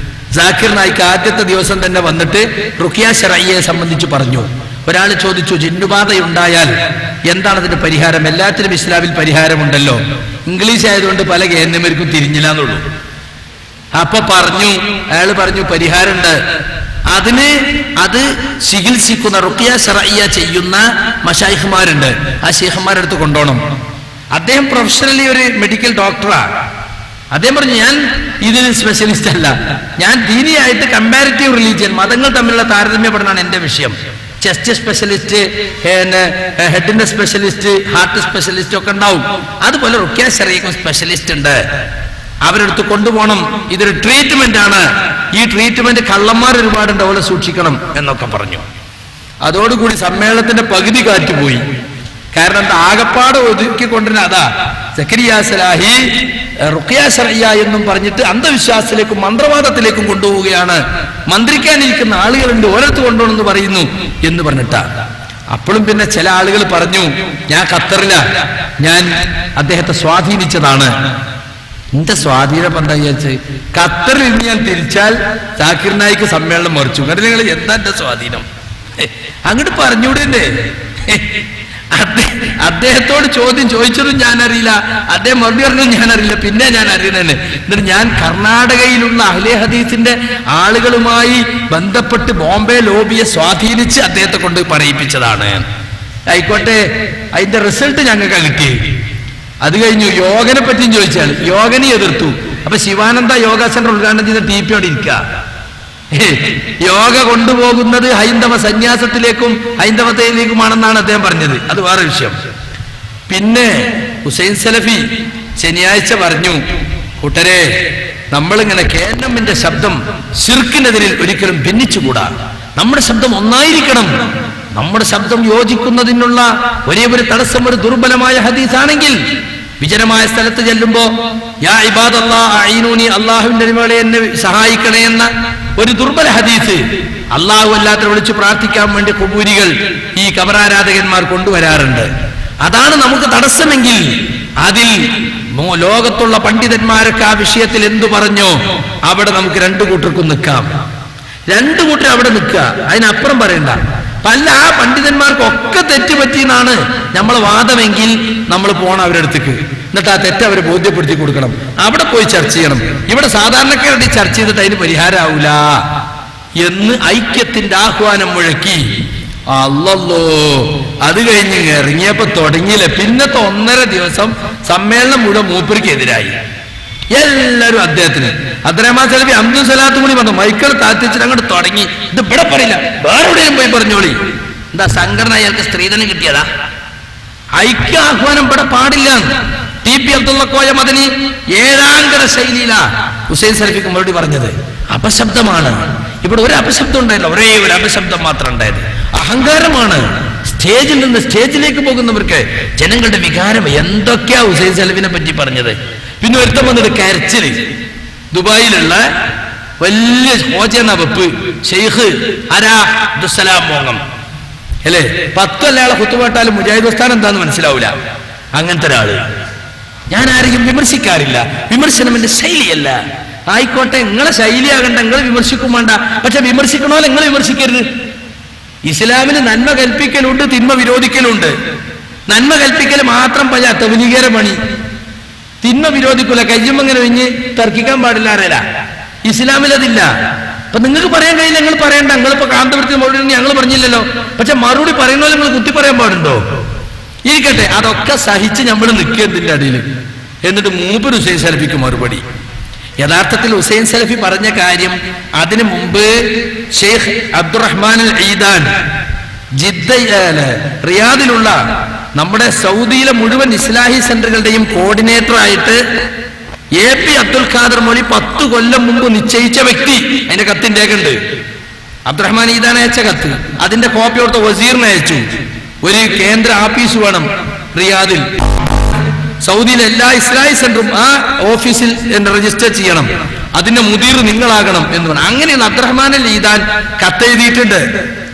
ജാക്കിർ നായിക്ക് ആദ്യത്തെ ദിവസം തന്നെ വന്നിട്ട് റുഖിയ ശർഇയ്യയെ സംബന്ധിച്ച് പറഞ്ഞു. ഒരാൾ ചോദിച്ചു, ജിന്നുബാധയുണ്ടായാൽ എന്താണ് അതിന്റെ പരിഹാരം? എല്ലാത്തിനും ഇസ്ലാമിൽ പരിഹാരമുണ്ടല്ലോ, ഇംഗ്ലീഷ് ആയതുകൊണ്ട് പല കേന്ദ്രമാർക്കും തിരിഞ്ഞില്ല എന്നുള്ളൂ. അപ്പൊ അയാൾ പറഞ്ഞു പരിഹാരമുണ്ട്. അത് ചികിത്സിക്കുന്ന റുഖിയ ശർഇയ്യ ചെയ്യുന്ന മശായിഖ്മാരുണ്ട്, ആ ശൈഖ്മാരുടെ അടുത്ത് കൊണ്ടുപോകണം. അദ്ദേഹം പ്രൊഫഷണലി ഒരു മെഡിക്കൽ ഡോക്ടറാണ്. അദ്ദേഹം പറഞ്ഞു, ഞാൻ ഇതിൽ സ്പെഷ്യലിസ്റ്റ് അല്ല, ഞാൻ ദീനിയായിട്ട് കമ്പാരിറ്റീവ് റിലീജിയൻ, മതങ്ങൾ തമ്മിലുള്ള താരതമ്യ പഠനമാണ് എന്റെ വിഷയം. ചെസ്റ്റ് സ്പെഷ്യലിസ്റ്റ്, ഹെഡിന്റെ സ്പെഷ്യലിസ്റ്റ്, ഹാർട്ട് സ്പെഷ്യലിസ്റ്റ് ഒക്കെ ഉണ്ടാവും. അതുപോലെ റുഖിയ ശർഇയ്യക്കും സ്പെഷ്യലിസ്റ്റ് ഉണ്ട്, അവരെടുത്ത് കൊണ്ടുപോകണം. ഇതൊരു ട്രീറ്റ്മെന്റ് ആണ്, ഈ ട്രീറ്റ്മെന്റ് കള്ളന്മാർ ഒരുപാടുണ്ട്, അവരെ സൂക്ഷിക്കണം എന്നൊക്കെ പറഞ്ഞു. അതോടുകൂടി സമ്മേളനത്തിന്റെ പകുതി കാറ്റുപോയി. കാരണം ആകപ്പാട് ഒതുക്കിക്കൊണ്ടിരുന്ന അതാ സക്കരിയ സലാഹി റുഖിയ ശർഇയ്യ എന്നും പറഞ്ഞിട്ട് അന്ധവിശ്വാസത്തിലേക്കും മന്ത്രവാദത്തിലേക്കും കൊണ്ടുപോവുകയാണ്. മന്ത്രിക്കാനിരിക്കുന്ന ആളുകളുണ്ട്, ഓരോരുത്ത് കൊണ്ടുപോകണമെന്ന് പറയുന്നു എന്ന് പറഞ്ഞിട്ടാ. അപ്പോഴും പിന്നെ ചില ആളുകൾ പറഞ്ഞു, ഞാൻ ഖത്തറില, ഞാൻ അദ്ദേഹത്തെ സ്വാധീനിച്ചതാണ്. എന്റെ സ്വാധീനം എന്താ വിചാരിച്ച്? ഖത്തറിൽ ഇന്ന് ഞാൻ തിരിച്ചാൽ ജാക്കിർ നായിക്ക് സമ്മേളനം മറിച്ചു. നിങ്ങൾ എന്താ എന്റെ സ്വാധീനം? അങ്ങോട്ട് പറഞ്ഞൂടെ? അദ്ദേഹത്തോട് ചോദ്യം ചോദിച്ചതും ഞാനറിയില്ല, അദ്ദേഹം മറുപടി പറഞ്ഞതും ഞാനറിയില്ല, പിന്നെ ഞാൻ അറിയുന്നതന്നെ. എന്നിട്ട് ഞാൻ കർണാടകയിലുള്ള അഹ്ലെ ഹദീസിന്റെ ആളുകളുമായി ബന്ധപ്പെട്ട് ബോംബെ ലോബിയെ സ്വാധീനിച്ച് അദ്ദേഹത്തെ കൊണ്ട് പറയിപ്പിച്ചതാണ്. ആയിക്കോട്ടെ, അതിന്റെ റിസൾട്ട് ഞങ്ങൾക്ക് കിട്ടി. അത് കഴിഞ്ഞു യോഗനെ പറ്റിയും ചോദിച്ചാൽ യോഗനെ എതിർത്തു. അപ്പൊ ശിവാനന്ദ യോഗ സെന്റർ ഉദ്ഘാടനം ചെയ്ത ടീപ്പിയോട് ഇരിക്കുക. യോഗ കൊണ്ടുപോകുന്നത് ഹൈന്ദവ സന്യാസത്തിലേക്കും ഹൈന്ദവതയിലേക്കുമാണെന്നാണ് അദ്ദേഹം പറഞ്ഞത്. അത് വേറെ വിഷയം. പിന്നെ ഹുസൈൻ സലഫി ശനിയാഴ്ച പറഞ്ഞു, കൂട്ടരെ, നമ്മളിങ്ങനെ കേരളമിന്റെ ശബ്ദം ശിർക്കിനെതിരിൽ ഒരിക്കലും ഭിന്നിച്ചുകൂടാ. നമ്മുടെ ശബ്ദം ഒന്നായിരിക്കണം. നമ്മുടെ ശബ്ദം യോജിക്കുന്നതിനുള്ള ഒരേ ഒരു തടസ്സം ഒരു ദുർബലമായ ഹദീസാണെങ്കിൽ വിജനമായ സ്ഥലത്ത് ചെല്ലുമ്പോ യാ ഇബാദല്ലാഹ് അഈനൂനി, അല്ലാഹുവിന്റെ അടിമകളെ എന്നെ സഹായിക്കണേ എന്ന ഒരു ദുർബല ഹദീസ് അല്ലാഹു അല്ലാതെ വിളിച്ചു പ്രാർത്ഥിക്കാൻ വേണ്ടി ഖുബൂരികൾ ഈ ഖബറാരാധകന്മാർ കൊണ്ടുവരാറുണ്ട്. അതാണ് നമുക്ക് തടസ്സമെങ്കിൽ അതിൽ ലോകത്തുള്ള പണ്ഡിതന്മാരൊക്കെ ആ വിഷയത്തിൽ എന്തു പറഞ്ഞോ അവിടെ നമുക്ക് രണ്ടു കൂട്ടർക്കും നിൽക്കാം. രണ്ടു കൂട്ടർ അവിടെ നിൽക്കുക, അതിനപ്പുറം പറയണ്ട. പല ആ പണ്ഡിതന്മാർക്കൊക്കെ തെറ്റുപറ്റിയെന്നാണ് നമ്മളെ വാദമെങ്കിൽ നമ്മൾ പോണം അവരുടെ അടുത്തേക്ക്. എന്നിട്ട് ആ തെറ്റ് അവരെ ബോധ്യപ്പെടുത്തി കൊടുക്കണം. അവിടെ പോയി ചർച്ച ചെയ്യണം. ഇവിടെ സാധാരണക്കാരുടെ ചർച്ച ചെയ്തിട്ട് അതിന് പരിഹാരമാവൂല എന്ന് ഐക്യത്തിന്റെ ആഹ്വാനം മുഴക്കി. അല്ലല്ലോ, അത് കഴിഞ്ഞ് ഇറങ്ങിയപ്പോ തുടങ്ങിയില്ല. പിന്നത്തെ 1.5 ദിവസം സമ്മേളനം മുഴുവൻ മൂപ്പർക്കെതിരായി. എല്ലാവരും അദ്ദേഹത്തിന് അബ്ദുറഹ്മാൻ സലഫി അബ്ദുൽ സലാത്തും കൂടി വന്നു മൈക്കൾ താത്തിച്ചിട്ട് അങ്ങോട്ട് തുടങ്ങി. ഇത് ഇവിടെ പറയില്ല, വേറെ എവിടെയും പോയി പറഞ്ഞോളി. എന്താ സംഘടന അയാൾക്ക് സ്ത്രീധനം കിട്ടിയതാ? ഐക്യ ആഹ്വാനം ഇവിടെ പാടില്ല. ടി.പി. അബ്ദുള്ള കോയ മദനി ഏഴാങ്കര ശൈലിയിലാ ഹുസൈൻ സലഫിക്ക് മറുപടി പറഞ്ഞത്. അപശബ്ദമാണ്. ഇവിടെ ഒരു അപശബ്ദം ഉണ്ടായില്ല, ഒരേ ഒരു അപശബ്ദം മാത്രം ഉണ്ടായത്. അഹങ്കാരമാണ്. സ്റ്റേജിൽ നിന്ന് സ്റ്റേജിലേക്ക് പോകുന്നവർക്ക് ജനങ്ങളുടെ വികാരം എന്തൊക്കെയാ ഹുസൈൻ സലഫിനെ പറ്റി പറഞ്ഞത്. പിന്നെ ഒരുത്തം വന്നിട്ട് കരച്ചില്. ദുബായിലുള്ള വലിയ ഹോജന വെപ്പ് ഷെയ്ഖ് ആരാ? അബ്ദുസ്സലാം മോങ്ങം അല്ലേ? 10 കൊല്ലയാളെ കുത്തുപാട്ടാലും മുജാഹിദ് സ്ഥാനം എന്താന്ന് മനസ്സിലാവൂല. അങ്ങനത്തെ ഒരാള്. ഞാൻ ആരെയും വിമർശിക്കാറില്ല, വിമർശനം എന്റെ ശൈലിയല്ല. ആയിക്കോട്ടെ, നിങ്ങളെ ശൈലിയാകണ്ട, നിങ്ങൾ വിമർശിക്കും വേണ്ട. പക്ഷെ വിമർശിക്കണോ നിങ്ങൾ വിമർശിക്കരുത്. ഇസ്ലാമിന് നന്മ കൽപ്പിക്കലുണ്ട്, തിന്മ വിരോധിക്കലുണ്ട്. നന്മ കൽപ്പിക്കൽ മാത്രം തബ്ലീഗിയുടെ പണി. തിന്മ വിരോധിക്കൂല, കയ്യും അങ്ങനെ ഒഴിഞ്ഞ് തർക്കിക്കാൻ പാടില്ല അറിയില്ല. ഇസ്ലാമിൽ അതില്ല. അപ്പൊ നിങ്ങൾക്ക് പറയാൻ കഴിയില്ല, നിങ്ങൾ പറയണ്ട. നിങ്ങളിപ്പോ കാന്തപുരത്തിന് മറുപടി ഞങ്ങൾ പറഞ്ഞില്ലല്ലോ. പക്ഷെ മറുപടി പറയുന്നോ നിങ്ങൾ കുത്തി പറയാൻ പാടുണ്ടോ? ഇരിക്കട്ടെ, അതൊക്കെ സഹിച്ച് നമ്മൾ നിൽക്കുന്നതിന്റെ അടിയിൽ. എന്നിട്ട് മൂപ്പര് ഹുസൈൻ സലഫിക്ക് മറുപടി. യഥാർത്ഥത്തിൽ ഹുസൈൻ സലഫി പറഞ്ഞ കാര്യം അതിനു മുമ്പ് ഷെയ്ഖ് അബ്ദുറഹ്മാൻ അൽ ഈദാൻ റിയാദിലുള്ള നമ്മുടെ സൗദിയിലെ മുഴുവൻ ഇസ്ലാഹി സെന്ററുകളുടെയും കോർഡിനേറ്റർ ആയിട്ട് എ.പി. അബ്ദുൽ ഖാദർ മൊഴി 10 കൊല്ലം മുമ്പ് നിശ്ചയിച്ച വ്യക്തി. അതിന്റെ കത്തിന്റെ രേഖയുണ്ട്. അബ്ദുറഹ്മാൻ ഈദാൻ അയച്ച കത്ത്, അതിന്റെ കോപ്പി കൊടുത്ത വസീറിന് അയച്ചു. ഒരു കേന്ദ്ര ആഫീസ് വേണം റിയാദിൽ. സൗദിയിലെ എല്ലാ ഇസ്ലാഹി സെന്ററും ആ ഓഫീസിൽ രജിസ്റ്റർ ചെയ്യണം. അതിന്റെ മുദീർ നിങ്ങളാകണം എന്ന് പറഞ്ഞു. അങ്ങനെയാണ് അബ്ദുറഹ്മാൻ അൽ ഈദാൻ കത്തെഴുതിയിട്ടുണ്ട്.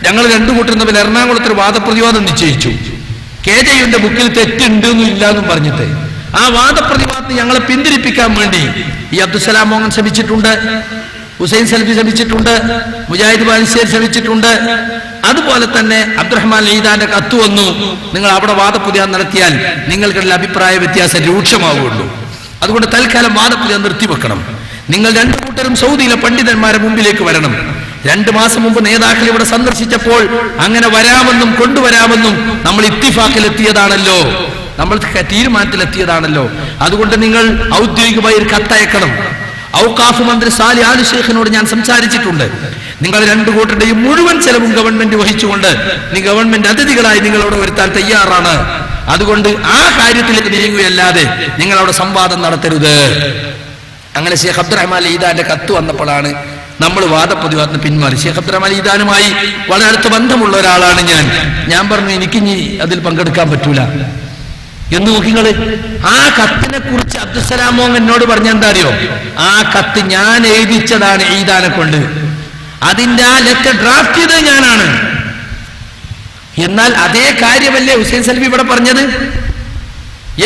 ഞങ്ങൾ രണ്ടു കൂട്ടരും തമ്മിൽ എറണാകുളത്തൊരു വാദപ്രതിവാദം നിശ്ചയിച്ചു. KJUവിന്റെ ബുക്കിൽ തെറ്റുണ്ട് എന്നും ഇല്ല എന്നും പറഞ്ഞിട്ട് ആ വാദപ്രതിവാദത്തിന് ഞങ്ങളെ പിന്തിരിപ്പിക്കാൻ വേണ്ടി ഈ അബ്ദുസ്സലാം മോങ്ങൻ ശ്രമിച്ചിട്ടുണ്ട്, ഹുസൈൻ സലഫി ശ്രമിച്ചിട്ടുണ്ട്, മുജാഹിദ് ബാലിശ്ശേരി ശ്രമിച്ചിട്ടുണ്ട്. അതുപോലെ തന്നെ അബ്ദുറഹ്മാൻ ഈദാന്റെ കത്ത് വന്നു, നിങ്ങൾ അവിടെ വാദപ്രതിവാദം നടത്തിയാൽ നിങ്ങൾക്കുള്ള അഭിപ്രായ വ്യത്യാസം രൂക്ഷമാവുകയുള്ളൂ. അതുകൊണ്ട് തൽക്കാലം വാദപ്രതിവാദം നിർത്തിവെക്കണം. നിങ്ങൾ രണ്ടു കൂട്ടരും സൗദിയിലെ പണ്ഡിതന്മാരെ മുമ്പിലേക്ക് വരണം. 2 മാസം മുമ്പ് നേതാക്കൾ ഇവിടെ സന്ദർശിച്ചപ്പോൾ അങ്ങനെ വരാമെന്നും കൊണ്ടുവരാമെന്നും നമ്മൾ ഇത്തിഫാക്കിലെത്തിയതാണല്ലോ, നമ്മൾ തീരുമാനത്തിലെത്തിയതാണല്ലോ. അതുകൊണ്ട് നിങ്ങൾ ഔദ്യോഗികമായി ഒരു കത്തയക്കണം. ഔഖാഫ് മന്ത്രി സാലിഹ് ആലി ഷെയ്ഖിനോട് ഞാൻ സംസാരിച്ചിട്ടുണ്ട്. നിങ്ങൾ രണ്ടു കൂട്ടരുടെയും മുഴുവൻ ചെലവും ഗവൺമെന്റ് വഹിച്ചുകൊണ്ട് ഗവൺമെന്റ് അതിഥികളായി നിങ്ങളവിടെ വരുത്താൻ തയ്യാറാണ്. അതുകൊണ്ട് ആ കാര്യത്തിലേക്ക് നീങ്ങുകയല്ലാതെ നിങ്ങൾ അവിടെ സംവാദം നടത്തരുത്. അങ്ങനെ ഷെയ്ഖ് അബ്ദുറഹ്മാൻ ഈദാന്റെ കത്ത് വന്നപ്പോഴാണ് നമ്മൾ വാദപ്രതിവാദത്തിന് പിന്മാറി. ഷെയ്ഖ് അബ്ദുറഹ്മാൻ ഈദാനുമായി വളരെ അടുത്ത ബന്ധമുള്ള ഒരാളാണ് ഞാൻ പറഞ്ഞു എനിക്കിനി അതിൽ പങ്കെടുക്കാൻ പറ്റൂല എന്ന് നോക്കിങ്ങള്. ആ കത്തിനെ കുറിച്ച് അബ്ദുസ്സലാം മോങ്ങൻ എന്നോട് പറഞ്ഞ എന്താ അറിയോ? ആ കത്ത് ഞാൻ എഴുതിച്ചതാണ് ഈദാനെ കൊണ്ട്. അതിന്റെ ആ ലെറ്റർ ഡ്രാഫ്റ്റ് ചെയ്തത് ഞാനാണ്. എന്നാൽ അതേ കാര്യമല്ലേ ഹുസൈൻ സലഫി ഇവിടെ പറഞ്ഞത്?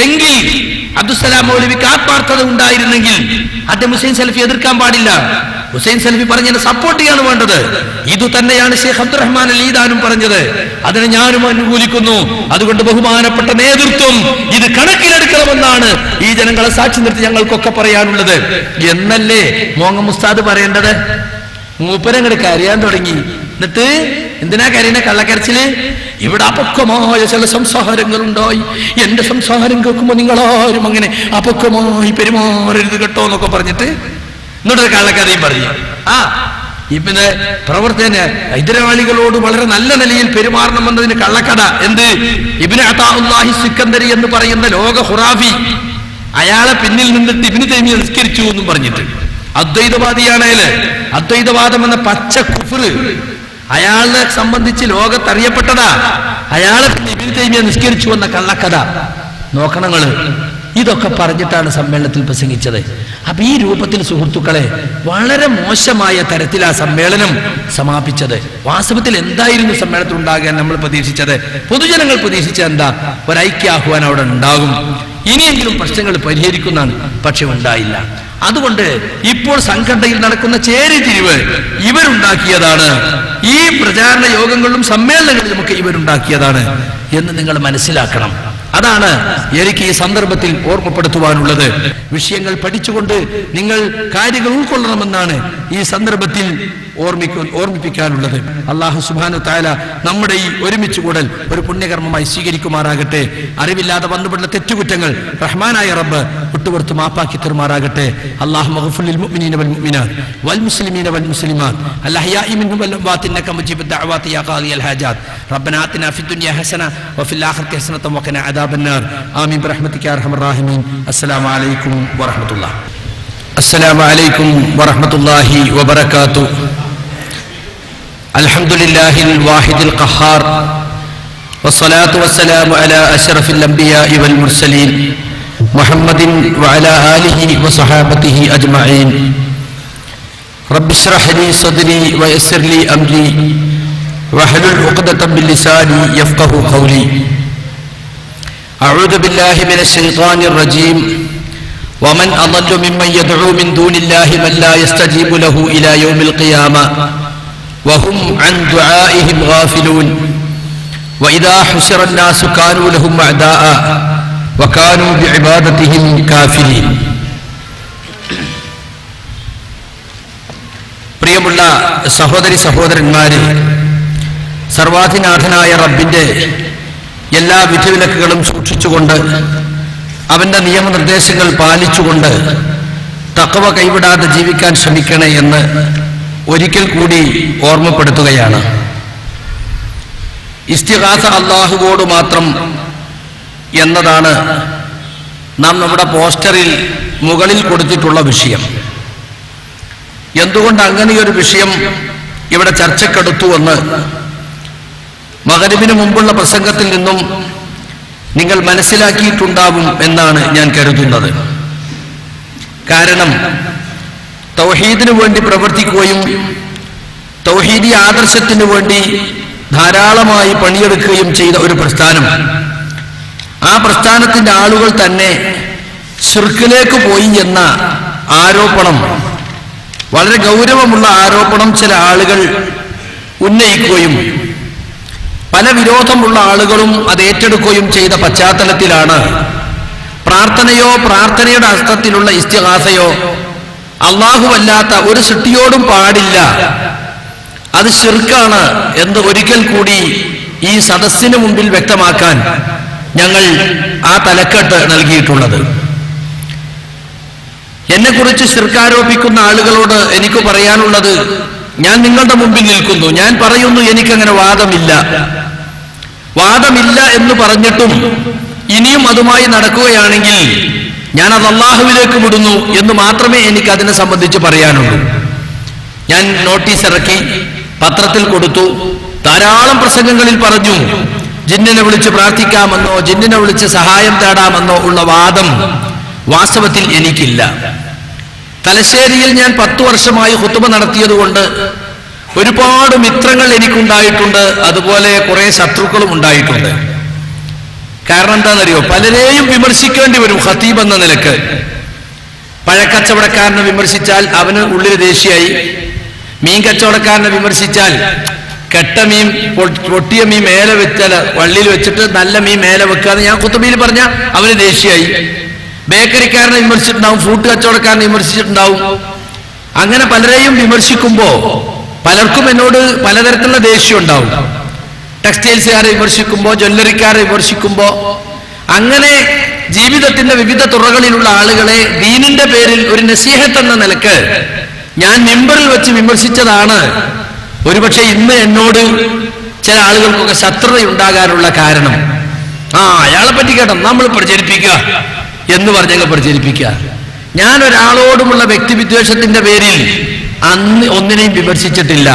എങ്കിൽ അബ്ദുസ്സലാം മൗലവിക്ക് ആത്മാർത്ഥത ഉണ്ടായിരുന്നെങ്കിൽ അദ്ദേഹം ഹുസൈൻ സലഫി എതിർക്കാൻ പാടില്ല. ഹുസൈൻ സലഫി പറഞ്ഞതിനെ സപ്പോർട്ട് ചെയ്യാണ് വേണ്ടത്. ഇത് തന്നെയാണ് ഷെയ്ഖ് അബ്ദുറഹ്മാൻ അൽ ഈദാനും പറഞ്ഞത്. അതിനെ ഞാനും അനുകൂലിക്കുന്നു. അതുകൊണ്ട് ബഹുമാനപ്പെട്ട നേതൃത്വം ഇത് കണക്കിലെടുക്കണമെന്നാണ് ഈ ജനങ്ങളെ സാക്ഷി നിർത്തി ഞങ്ങൾക്കൊക്കെ പറയാനുള്ളത് എന്നല്ലേ മോങ്ങ മുസ്താദ് പറയേണ്ടത്. മൂപ്പരങ്ങട് കരയാൻ തുടങ്ങി. എന്നിട്ട് എന്തിനാ കരയുന്ന കള്ളക്കരച്ചില്? ഇവിടെ അപക്വമായ ചില സംസാരങ്ങൾ ഉണ്ടായി. എന്റെ സംസാരം കേൾക്കുമ്പോ നിങ്ങളാരും അങ്ങനെ അപക്വമായി പെരുമാറരുത് കേട്ടോ എന്നൊക്കെ പറഞ്ഞിട്ട് എന്നിട്ടൊരു കള്ളക്കഥയും പറഞ്ഞു. പിന്നെ പ്രവർത്തന എതിരാളികളോട് വളരെ നല്ല നിലയിൽ പെരുമാറണമെന്നതിന് കള്ളക്കഥ. എന്ത്? ഇബ്നു അതാഉല്ലാഹി സിക്കന്ദരി എന്ന് പറയുന്ന ലോക ഖുറാഫി, അയാളെ പിന്നിൽ നിന്നിട്ട് ഇബ്നു തൈമിയ്യ നിസ്കരിച്ചു എന്നും പറഞ്ഞിട്ട് അദ്വൈതവാദിയാണ് അയാള്. അദ്വൈതവാദം എന്ന പച്ച കുഫ്ർ അയാളെ സംബന്ധിച്ച് ലോകത്തറിയപ്പെട്ടതാ. അയാളെ ഇബ്നു തൈമിയ്യ നിസ്കരിച്ചു എന്ന കള്ളക്കഥ നോക്കണങ്ങള്. ഇതൊക്കെ പറഞ്ഞിട്ടാണ് സമ്മേളനത്തിൽ പ്രസംഗിച്ചത്. അപ്പൊ ഈ രൂപത്തിൽ സുഹൃത്തുക്കളെ വളരെ മോശമായ തരത്തിൽ ആ സമ്മേളനം സമാപിച്ചത്. വാസ്തവത്തിൽ എന്തായിരുന്നു സമ്മേളനത്തിൽ ഉണ്ടാകാൻ നമ്മൾ പ്രതീക്ഷിച്ചത്? പൊതുജനങ്ങൾ പ്രതീക്ഷിച്ച എന്താ? ഒരൈക്യാഹ്വാനം അവിടെ ഉണ്ടാകും, ഇനിയെങ്കിലും പ്രശ്നങ്ങൾ പരിഹരിക്കുന്നതാണ്. പക്ഷെ ഉണ്ടായില്ല. അതുകൊണ്ട് ഇപ്പോൾ സംഘടനയിൽ നടക്കുന്ന ചേരിതിരിവ് ഇവരുണ്ടാക്കിയതാണ്. ഈ പ്രചാരണ യോഗങ്ങളിലും സമ്മേളനങ്ങളിലും ഒക്കെ ഇവരുണ്ടാക്കിയതാണ് എന്ന് നിങ്ങൾ മനസ്സിലാക്കണം. അതാണ് എനിക്ക് ഈ സന്ദർഭത്തിൽ ഓർമ്മപ്പെടുത്തുവാനുള്ളത്. വിഷയങ്ങൾ പഠിച്ചുകൊണ്ട് നിങ്ങൾ കാര്യങ്ങൾ ഉൾക്കൊള്ളണമെന്നാണ് ഈ സന്ദർഭത്തിൽ ഓർമ്മിപ്പിക്കാനുള്ളത്. അല്ലാഹു സുബ്ഹാനഹു തആല നമ്മുടെ ഈ ഒരുമിച്ച് കൂടൽ ഒരു പുണ്യകർമ്മമായി സ്വീകരിക്കുമാറാകട്ടെ. അറിവില്ലാതെ വന്നുപെടുന്ന തെറ്റുകുറ്റങ്ങൾ റഹ്മാനായ റബ്ബ് വിട്ടുപുറത്ത് മാപ്പാക്കി തരുമാറാകട്ടെ. അല്ലാഹുമ്മ ഗ്ഫിർ ലിൽ മുഅ്മിനീന വൽ മുഅ്മിനാത്ത് വൽ മുസ്ലിമീന വൽ മുസ്ലിമാത്ത് അൽ അഹ്യാഇ മിൻഹും വൽ അംവാത്ത് ഇന്നക മുജീബുദ് ദഅവാതി യാ ഖാദിയൽ ഹാജാത്ത് റബ്ബനാ ആതിനാ ഫിദ് ദുനിയാ ഹസന വഫിൽ ആഖിറതി ഹസനത വഖിനാ അദാബന്നാർ ആമീൻ ബിറഹ്മതിക യാ അർഹമർ റഹീമീൻ. അസ്സലാമു അലൈക്കും വറഹ്മത്തുള്ളാഹി. അസ്സലാമു അലൈക്കും വറഹ്മത്തുള്ളാഹി വബറകാതുഹു. അൽഹംദുലില്ലാഹിൽ വാഹിദിൽ ഖഹാർ വസ്സലാത്തു വസ്സലാമു അലാ അശ്റഫിൽ അംബിയാഇ വൽ മുർസലീൻ മുഹമ്മദിൻ വഅലാ ആലിഹി വസഹാബതിഹി അജ്മഈൻ. റബ്ബി ഇശ്റഹ് ലി സദ്രി വയസ്സിർ ലി അംരി വഹ്ലുൽ ഉഖ്ദതം മിൻ ലിസാനി യഫ്ഖഹു ഖൗലി. അഊദു ബില്ലാഹി മിനശ് ശൈത്വാനിർ റജീം. വമൻ അളല്ലു മിമ്മൻ യദ്ഉ മിൻ ദൂനില്ലാഹി മൻ ലാ യസ്തജീബു ലഹു ഇലാ യൗമിൽ ഖിയാമ വഹും അൻ ദുആഇഹിം ഗാഫിലൂൻ. വഇദാ ഹുശിറ الناس كانوا لهم أعداء وكانوا بعبادتهم كافرين. പ്രിയമുള്ള സഹോദരി സഹോദരന്മാരെ, സർവാധിനാഥനായ റബ്ബിന്റെ എല്ലാ വിധിവിലക്കുകളും സൂക്ഷിച്ചുകൊണ്ട് അവന്റെ നിയമനിർദ്ദേശങ്ങൾ പാലിച്ചുകൊണ്ട് തഖ്വ കൈവിടാതെ ജീവിക്കാൻ ശ്രമിക്കണേ എന്ന് ഒരിക്കൽ കൂടി ഓർമ്മപ്പെടുത്തുകയാണ്. ഇസ്തിഗാസ അല്ലാഹുവോട് മാത്രം എന്നതാണ് നാം നമ്മുടെ പോസ്റ്ററിൽ മുകളിൽ കൊടുത്തിട്ടുള്ള വിഷയം. എന്തുകൊണ്ട് അങ്ങനെയൊരു വിഷയം ഇവിടെ ചർച്ചക്കെടുത്തുവെന്ന് മഗ്‌രിബിന് മുമ്പുള്ള പ്രസംഗത്തിൽ നിന്നും നിങ്ങൾ മനസ്സിലാക്കിയിട്ടുണ്ടാവും എന്നാണ് ഞാൻ കരുതുന്നത്. കാരണം തൗഹീദിനു വേണ്ടി പ്രവർത്തിക്കുകയും തൗഹീദി ആദർശത്തിനു വേണ്ടി ധാരാളമായി പണിയെടുക്കുകയും ചെയ്ത ഒരു പ്രസ്ഥാനം, ആ പ്രസ്ഥാനത്തിന്റെ ആളുകൾ തന്നെ ശിർക്കിലേക്ക് പോയി എന്ന ആരോപണം, വളരെ ഗൗരവമുള്ള ആരോപണം ചില ആളുകൾ ഉന്നയിക്കുകയും പല വിരോധമുള്ള ആളുകളും അത് ഏറ്റെടുക്കുകയും ചെയ്ത പശ്ചാത്തലത്തിലാണ് പ്രാർത്ഥനയോ പ്രാർത്ഥനയുടെ അർത്ഥത്തിലുള്ള ഇസ്തിഗാസയോ അല്ലാഹുവല്ലാത്ത ഒരു സൃഷ്ടിയോടും പാടില്ല, അത് ശിർക്കാണ് എന്ന് ഒരിക്കൽ കൂടി ഈ സദസ്സിന് മുമ്പിൽ വ്യക്തമാക്കാൻ ഞങ്ങൾ ആ തലക്കെട്ട് നൽകിയിട്ടുള്ളത്. എന്നെക്കുറിച്ച് ശിർക്കാരോപിക്കുന്ന ആളുകളോട് എനിക്ക് പറയാനുള്ളത്, ഞാൻ നിങ്ങളുടെ മുമ്പിൽ നിൽക്കുന്നു, ഞാൻ പറയുന്നു എനിക്കങ്ങനെ വാദമില്ല എന്ന് പറഞ്ഞിട്ടും ഇനിയും അതുമായി നടക്കുകയാണെങ്കിൽ ഞാൻ അത് അല്ലാഹുവിലേക്ക് വിടുന്നു എന്ന് മാത്രമേ എനിക്ക് അതിനെ സംബന്ധിച്ച് പറയാനുള്ളൂ. ഞാൻ നോട്ടീസ് ഇറക്കി, പത്രത്തിൽ കൊടുത്തു, ധാരാളം പ്രസംഗങ്ങളിൽ പറഞ്ഞു, ജിന്നിനെ വിളിച്ച് പ്രാർത്ഥിക്കാമെന്നോ ജിന്നിനെ വിളിച്ച് സഹായം തേടാമെന്നോ ഉള്ള വാദം വാസ്തവത്തിൽ എനിക്കില്ല. തലശ്ശേരിയിൽ ഞാൻ 10 വർഷമായി ഖുതുബ നടത്തിയതുകൊണ്ട് ഒരുപാട് മിത്രങ്ങൾ എനിക്കുണ്ടായിട്ടുണ്ട്, അതുപോലെ കുറെ ശത്രുക്കളും ഉണ്ടായിട്ടുണ്ട്. കാരണം എന്താണെന്നറിയോ, പലരെയും വിമർശിക്കേണ്ടി വരും ഖതീബ് എന്ന നിലക്ക്. പഴക്കച്ചവടക്കാരനെ വിമർശിച്ചാൽ അവന് ഉള്ളിൽ ദേഷ്യായി. മീൻ കച്ചവടക്കാരനെ വിമർശിച്ചാൽ കെട്ട മീൻ പൊട്ടിയ മീൻ മേലെ വെച്ചാൽ വള്ളിയിൽ വെച്ചിട്ട് നല്ല മീൻ മേലെ വെക്കാന്ന് ഞാൻ ഖുതുബയിൽ പറഞ്ഞ അവന് ദേഷ്യായി. ബേക്കറിക്കാരനെ വിമർശിച്ചിട്ടുണ്ടാവും, ഫ്രൂട്ട് കച്ചവടക്കാരനെ വിമർശിച്ചിട്ടുണ്ടാവും. അങ്ങനെ പലരെയും വിമർശിക്കുമ്പോ പലർക്കും എന്നോട് പലതരത്തിലുള്ള ദേഷ്യം ഉണ്ടാവും. ടെക്സ്റ്റൈൽസുകാരെ വിമർശിക്കുമ്പോ, ജ്വല്ലറിക്കാരെ വിമർശിക്കുമ്പോ, അങ്ങനെ ജീവിതത്തിന്റെ വിവിധ തുറകളിലുള്ള ആളുകളെ ദീനിന്റെ പേരിൽ ഒരു നസീഹത്ത് എന്ന നിലക്ക് ഞാൻ മിമ്പറിൽ വെച്ച് വിമർശിച്ചതാണ് ഒരുപക്ഷെ ഇന്ന് എന്നോട് ചില ആളുകൾക്കൊക്കെ ശത്രുതയുണ്ടാകാനുള്ള കാരണം. അയാളെ പറ്റി കേട്ടോ നമ്മൾ പ്രചരിപ്പിക്കുക എന്ന് പറഞ്ഞങ്ങ് പ്രചരിപ്പിക്കുക. ഞാൻ ഒരാളോടുമുള്ള വ്യക്തിവിദ്വേഷത്തിന്റെ പേരിൽ അന്ന് ഒന്നിനെയും വിമർശിച്ചിട്ടില്ല.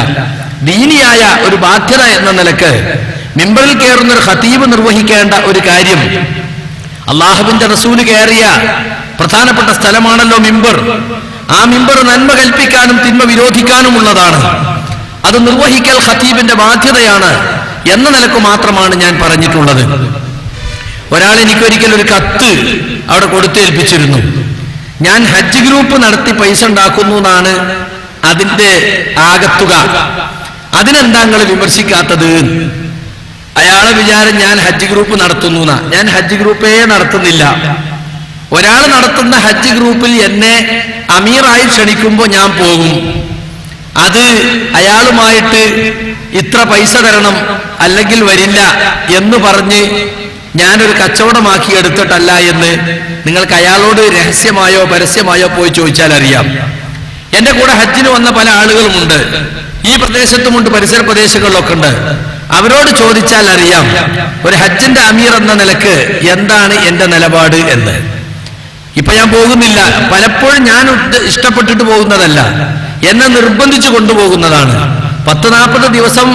ദീനിയായ ഒരു ബാധ്യത എന്ന നിലക്ക് മിമ്പറിൽ കയറുന്ന ഒരു ഖതീബ് നിർവഹിക്കേണ്ട ഒരു കാര്യം, അള്ളാഹുവിന്റെ റസൂല് കയറിയ പ്രധാനപ്പെട്ട സ്ഥലമാണല്ലോ മിമ്പർ. ആ മിമ്പർ നന്മ കൽപ്പിക്കാനും തിന്മ വിരോധിക്കാനുമുള്ളതാണ്. അത് നിർവഹിക്കൽ ഖതീബിന്റെ ബാധ്യതയാണ് എന്ന നിലക്ക് മാത്രമാണ് ഞാൻ പറഞ്ഞിട്ടുള്ളത്. ഒരാൾ എനിക്കൊരിക്കൽ ഒരു കത്ത് അവിടെ കൊടുത്തേൽപ്പിച്ചിരുന്നു. ഞാൻ ഹജ്ജ് ഗ്രൂപ്പ് നടത്തി പൈസ ഉണ്ടാക്കുന്നു എന്നാണ് അതിന്റെ ആകത്തുക. അതിനെന്താ നിങ്ങൾ വിമർശിക്കാത്തത്? അയാളെ വിചാരം ഞാൻ ഹജ്ജ് ഗ്രൂപ്പ് നടത്തുന്നു എന്നാ. ഞാൻ ഹജ്ജ് ഗ്രൂപ്പേ നടത്തുന്നില്ല. ഒരാൾ നടത്തുന്ന ഹജ്ജ് ഗ്രൂപ്പിൽ എന്നെ അമീറായി ക്ഷണിക്കുമ്പോൾ ഞാൻ പോകും. അത് അയാളുമായിട്ട് ഇത്ര പൈസ തരണം അല്ലെങ്കിൽ വരില്ല എന്ന് പറഞ്ഞ് ഞാനൊരു കച്ചവടമാക്കി എടുത്തിട്ടല്ല എന്ന് നിങ്ങൾക്ക് അയാളോട് രഹസ്യമായോ പരസ്യമായോ പോയി ചോദിച്ചാൽ അറിയാം. എന്റെ കൂടെ ഹജ്ജിന് വന്ന പല ആളുകളുമുണ്ട്, ഈ പ്രദേശത്തുമുണ്ട്, പരിസര പ്രദേശങ്ങളിലൊക്കെ ഉണ്ട്. അവരോട് ചോദിച്ചാൽ അറിയാം ഒരു ഹജ്ജിന്റെ അമീർ എന്ന നിലക്ക് എന്താണ് എന്റെ നിലപാട് എന്ന്. ഇപ്പൊ ഞാൻ പോകുന്നില്ല, പലപ്പോഴും ഞാൻ ഇഷ്ടപ്പെട്ടിട്ട് പോകുന്നതല്ല, എന്നെ നിർബന്ധിച്ചു കൊണ്ടുപോകുന്നതാണ്. 10-40 ദിവസം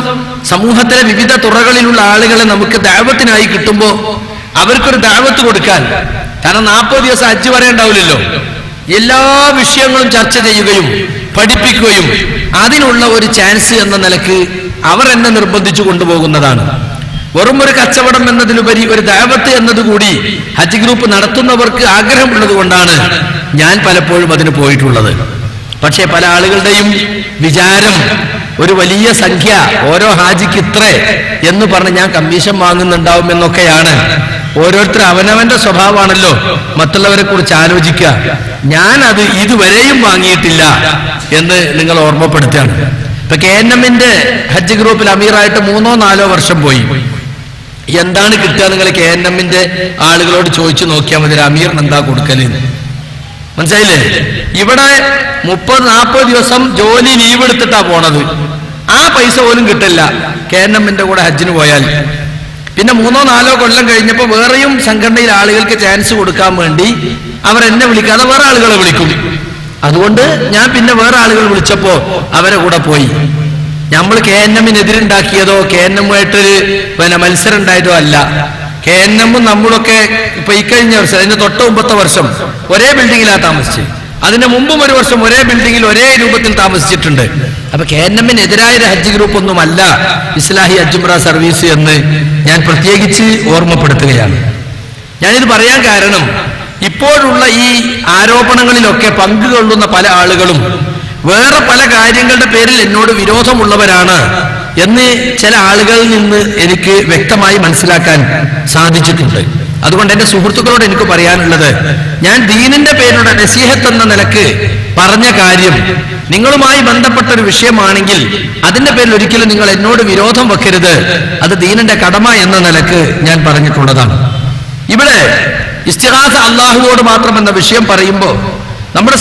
സമൂഹത്തിലെ വിവിധ തുറകളിലുള്ള ആളുകളെ നമുക്ക് ദഅവത്തിനായി കിട്ടുമ്പോൾ അവർക്കൊരു ദഅവത്ത് കൊടുക്കാൻ, കാരണം 40 ദിവസം ഹജ്ജ് പറയണ്ടാവില്ലല്ലോ, എല്ലാ വിഷയങ്ങളും ചർച്ച ചെയ്യുകയും പഠിപ്പിക്കുകയും അതിനുള്ള ഒരു ചാൻസ് എന്ന നിലക്ക് അവർ എന്നെ നിർബന്ധിച്ചു കൊണ്ടുപോകുന്നതാണ്. വെറും ഒരു കച്ചവടം എന്നതിലുപരി ഒരു ദഅവത്ത് എന്നതുകൂടി ഹജ്ജ് ഗ്രൂപ്പ് നടത്തുന്നവർക്ക് ആഗ്രഹമുള്ളത് കൊണ്ടാണ് ഞാൻ പലപ്പോഴും അതിന് പോയിട്ടുള്ളത്. പക്ഷേ പല ആളുകളുടെയും വിചാരം ഒരു വലിയ സംഖ്യ ഓരോ ഹാജിക്ക് ഇത്ര എന്ന് പറഞ്ഞ് ഞാൻ കമ്മീഷൻ വാങ്ങുന്നുണ്ടാവും എന്നൊക്കെയാണ്. ഓരോരുത്തർ അവനവന്റെ സ്വഭാവമാണല്ലോ മറ്റുള്ളവരെ കുറിച്ച് ആലോചിക്കുക. ഞാൻ അത് ഇതുവരെയും വാങ്ങിയിട്ടില്ല എന്ന് നിങ്ങൾ ഓർമ്മപ്പെടുത്തുകയാണ്. ഇപ്പൊ KNM-ന്റെ ഹജ്ജ് ഗ്രൂപ്പിൽ അമീറായിട്ട് 3-4 വർഷം പോയി. എന്താണ് കിട്ടുക? നിങ്ങൾ KNM-ന്റെ ആളുകളോട് ചോദിച്ചു നോക്കിയാൽ മതി അമീറിന് എന്താ കൊടുക്കല്. മനസ്സിലായില്ലേ? ഇവിടെ 30-40 ദിവസം ജോലി ലീവ് എടുത്തിട്ടാ പോണത്. ആ പൈസ പോലും കിട്ടില്ല KNM-ന്റെ കൂടെ ഹജ്ജിന് പോയാൽ. പിന്നെ 3-4 കൊല്ലം കഴിഞ്ഞപ്പോ വേറെയും സംഘടനയിൽ ആളുകൾക്ക് ചാൻസ് കൊടുക്കാൻ വേണ്ടി അവർ എന്നെ വിളിക്കാതെ വേറെ ആളുകളെ വിളിക്കും. അതുകൊണ്ട് ഞാൻ പിന്നെ വേറെ ആളുകൾ വിളിച്ചപ്പോ അവരെ കൂടെ പോയി. നമ്മൾ KNM-നെതിരുണ്ടാക്കിയതോ KNM-ആയിട്ടൊരു മത്സരം ഉണ്ടായതോ അല്ല. KNM-ഉം നമ്മളൊക്കെ ഇപ്പൊ ഇക്കഴിഞ്ഞ വർഷം, അതിന്റെ തൊട്ട് മുമ്പത്തെ വർഷം ഒരേ ബിൽഡിങ്ങിലാണ് താമസിച്ചത്. അതിന്റെ മുമ്പും ഒരു വർഷം ഒരേ ബിൽഡിങ്ങിൽ ഒരേ രൂപത്തിൽ താമസിച്ചിട്ടുണ്ട്. അപ്പൊ KNM-നെതിരായ ഒരു ഹജ്ജ് ഗ്രൂപ്പ് ഒന്നുമല്ല ഇസ്ലാഹി ഹജ്ജ് ഉംറ സർവീസ് എന്ന് ഞാൻ പ്രത്യേകിച്ച് ഓർമ്മപ്പെടുത്തുകയാണ്. ഞാനിത് പറയാൻ കാരണം ഇപ്പോഴുള്ള ഈ ആരോപണങ്ങളിലൊക്കെ പങ്കുകൊള്ളുന്ന പല ആളുകളും വേറെ പല കാര്യങ്ങളുടെ പേരിൽ എന്നോട് വിരോധമുള്ളവരാണ് എന്ന് ചില ആളുകളിൽ നിന്ന് എനിക്ക് വ്യക്തമായി മനസ്സിലാക്കാൻ സാധിച്ചിട്ടുണ്ട്. അതുകൊണ്ട് എന്റെ സുഹൃത്തുക്കളോട് എനിക്ക് പറയാനുള്ളത്, ഞാൻ ദീനിന്റെ പേരിലുള്ള നസീഹത്ത് എന്ന നിലക്ക് പറഞ്ഞ കാര്യം നിങ്ങളുമായി ബന്ധപ്പെട്ട ഒരു വിഷയമാണെങ്കിൽ അതിന്റെ പേരിൽ ഒരിക്കലും നിങ്ങൾ എന്നോട് വിരോധം വെക്കരുത്. അത് ദീനിന്റെ കടമ എന്ന നിലക്ക് ഞാൻ പറഞ്ഞിട്ടുള്ളതാണ്. ഇവിടെ ഇസ്തിഗാസ അല്ലാഹുവോട് മാത്രം എന്ന വിഷയം പറയുമ്പോൾ നമ്മുടെ